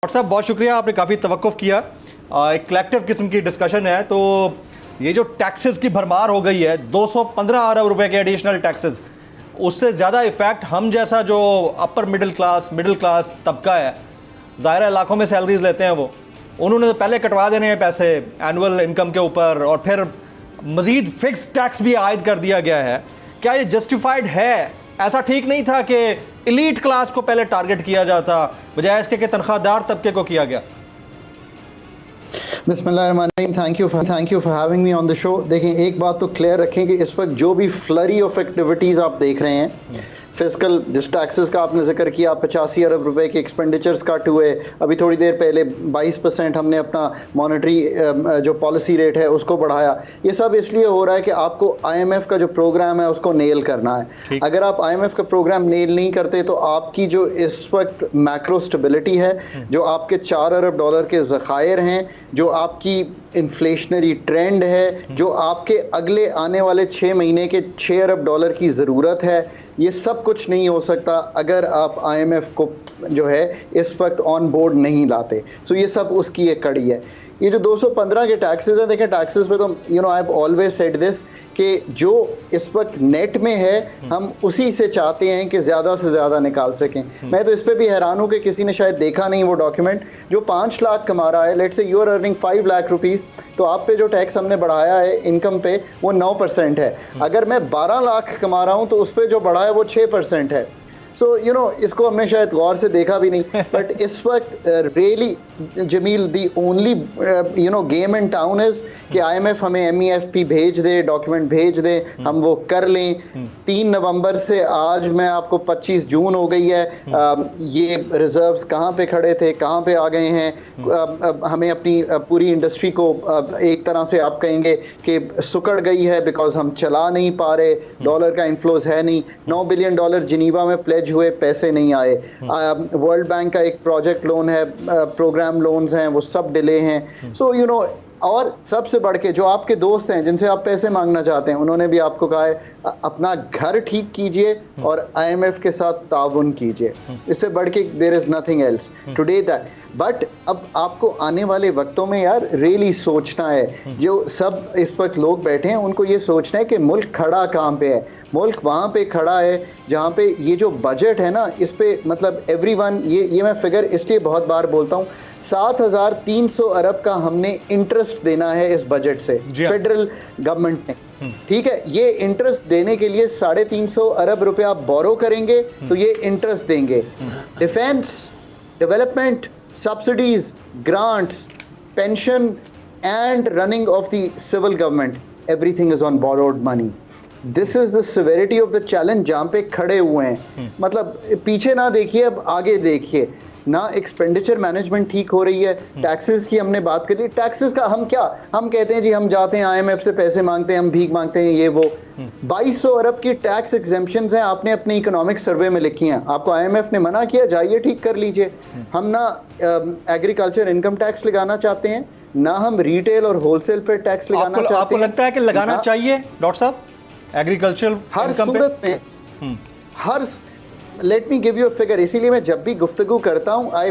Doctor साहब बहुत शुक्रिया, आपने काफ़ी तवक्कुफ किया। एक कलेक्टिव किस्म की डिस्कशन है। तो ये जो टैक्सेस की भरमार हो गई है, 215 अरब रुपए के एडिशनल टैक्सेस, उससे ज़्यादा इफेक्ट हम जैसा जो अपर मिडिल क्लास तबका है, ज़ाहिर इलाकों में सैलरीज लेते हैं, वो उन्होंने तो पहले कटवा देने हैं पैसे एनुअल इनकम के ऊपर, और फिर मज़ीद फिक्स टैक्स भी आयद कर दिया गया है। क्या ये जस्टिफाइड है? ऐसा ठीक नहीं था कि एलीट क्लास को पहले टारगेट किया जाता, बजाय इसके कि तनख्वाहदार तबके को किया गया? बिस्मिल्लाहिर्रहमानिर्रहीम, thank you for having me on the show. देखें, एक बात तो क्लियर रखें कि इस वक्त जो भी फ्लरी ऑफ एक्टिविटीज़ आप देख रहे हैं, फिजिकल जिस टैक्सेस का आपने जिक्र किया, 85 अरब रुपए के एक्सपेंडिचर्स कट हुए, अभी थोड़ी देर पहले 22% हमने अपना मॉनेटरी जो पॉलिसी रेट है उसको बढ़ाया। ये सब इसलिए हो रहा है कि आपको IMF का जो प्रोग्राम है उसको नेल करना है। अगर आप IMF का प्रोग्राम नेल नहीं करते तो आपकी जो इस वक्त मैक्रो स्टेबिलिटी है, जो आपके 4 अरब डॉलर के ज़खायर हैं, जो आपकी इन्फ्लेशनरी ट्रेंड है, जो आपके अगले आने वाले 6 महीने के 6 अरब डॉलर की ज़रूरत है, ये सब कुछ नहीं हो सकता अगर आप IMF को जो है इस वक्त ऑन बोर्ड नहीं लाते। सो ये सब उसकी एक कड़ी है। ये जो 215 के टैक्सेस हैं, देखें टैक्सेस पे तो I have always said this कि जो इस वक्त नेट में है हम उसी से चाहते हैं कि ज़्यादा से ज़्यादा निकाल सकें। मैं तो इस पे भी हैरान हूँ कि किसी ने शायद देखा नहीं वो डॉक्यूमेंट। जो 5 लाख कमा रहा है, let's say you are earning 5 lakh rupees, तो आप पे जो टैक्स हमने बढ़ाया है इनकम पे वो 9% है। अगर मैं 12 लाख कमा रहा हूँ तो उस पर जो बढ़ा है वो 6% है। सो इसको हमने शायद गौर से देखा भी नहीं। बट इस वक्त really Jameel the only game in town is कि IMF हमें MEFP भेज दे, डॉक्यूमेंट भेज दे, हम वो कर लें। 3 नवंबर से आज मैं आपको 25 जून हो गई है, ये रिजर्व्स कहाँ पे खड़े थे, कहाँ पे आ गए हैं। हमें अपनी पूरी इंडस्ट्री को एक तरह से आप कहेंगे कि सुकड़ गई है, बिकॉज हम चला नहीं पा रहे, डॉलर का इन्फ्लोज है नहीं। $9 बिलियन जिनीवा में प्लेज हुए, पैसे नहीं आए। वर्ल्ड बैंक का एक प्रोजेक्ट लोन है, प्रोग्राम लोन्स हैं, वो सब डिले हैं। सो और सबसे बढ़ के जो आपके दोस्त हैं जिनसे आप पैसे मांगना चाहते हैं, उन्होंने भी आपको कहा है अपना घर ठीक कीजिए और IMF के साथ ताउन कीजिए। इससे बढ़ के there is nothing else today that. But अब आपको आने वाले वक्तों में यार रियली सोचना है। जो सब इस वक्त लोग बैठे हैं उनको ये सोचना है कि मुल्क खड़ा कहाँ पे है। मुल्क वहाँ पे खड़ा है जहाँ पे ये जो बजट है ना, इस पे मतलब एवरीवन, ये मैं फिगर इसलिए बहुत बार बोलता हूँ, 7,300 अरब का हमने इंटरेस्ट देना है इस बजट से फेडरल गवर्नमेंट ने। ठीक है, ये इंटरेस्ट देने के लिए 350 अरब रुपए आप बोरो करेंगे तो ये इंटरेस्ट देंगे। Defence, development, subsidies, grants, pension and running of the civil government, everything is on borrowed money. This is the severity of the challenge जहाँ पे खड़े हुए हैं। मतलब पीछे ना देखिए, अब आगे देखिए। ना एक्सपेंडिचर मैनेजमेंट ठीक हो रही है। टैक्सेस की हमने बात करी, टैक्सेस का हम कहते हैं जी हम जाते हैं IMF से पैसे मांगते हैं, हम भीख मांगते हैं, ये वो। 2200 अरब की टैक्स एग्जेम्पशंस हैं, आपने अपने इकोनॉमिक सर्वे में लिखी हैं। आपको IMF ने मना किया, जाइए ठीक कर लीजिए। हम ना एग्रीकल्चर इनकम टैक्स लगाना चाहते हैं, ना हम रिटेल और होलसेल पर टैक्स लगाना चाहते हैं। आपको लगता है कि लगाना चाहिए डॉक्टर साहब एग्रीकल्चर हर सूरत में? हर let me give you a figure. इसीलिए मैं जब भी गुफ्तगू करता हूँ I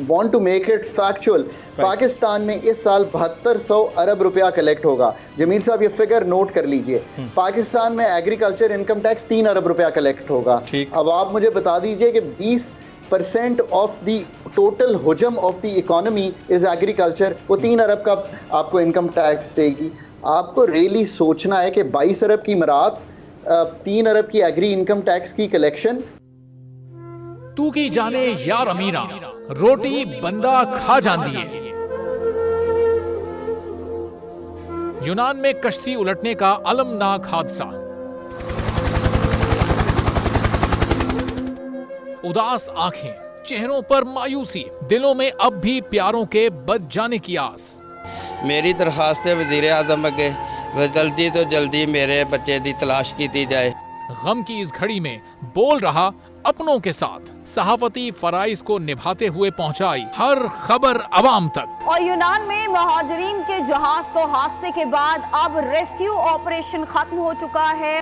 want to make it factual. Pakistan में इस साल 7200 अरब रुपया कलेक्ट होगा। जमील साहब ये फिगर नोट कर लीजिए। पाकिस्तान में एग्रीकल्चर इनकम टैक्स 3 अरब रुपया कलेक्ट होगा। अब आप मुझे बता दीजिए कि 20% ऑफ द टोटल हुजम of the economy is agriculture, वो 3 अरब का आपको इनकम टैक्स देगी। आपको रियली सोचना है कि 22 अरब की मरात, 3 अरब की एग्री इनकम टैक्स की कलेक्शन। तू की जाने यार अमीरा, रोटी बंदा खा जाती है। यूनान में कश्ती उलटने का अलमनाक हादसा। उदास आंखें, चेहरों पर मायूसी, दिलों में अब भी प्यारों के बच जाने की आस। मेरी दरखास्त है वज़ीर आज़म अगे जल्दी तो जल्दी मेरे बच्चे की तलाश की जाए। गम की इस घड़ी में बोल रहा अपनों के साथ, सहाफती फराइज को निभाते हुए पहुंचाई हर खबर अवाम तक। और यूनान में महाजरीन के जहाज को हादसे के बाद अब रेस्क्यू ऑपरेशन खत्म हो चुका है।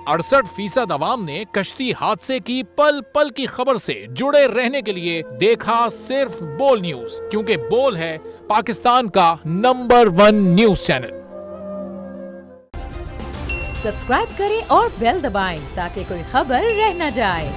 68% अवाम ने कश्ती हादसे की पल पल की खबर से जुड़े रहने के लिए देखा सिर्फ बोल न्यूज, क्योंकि बोल है पाकिस्तान का नंबर 1 न्यूज चैनल। सब्सक्राइब करें और बेल दबाएं ताकि कोई खबर रह न जाए।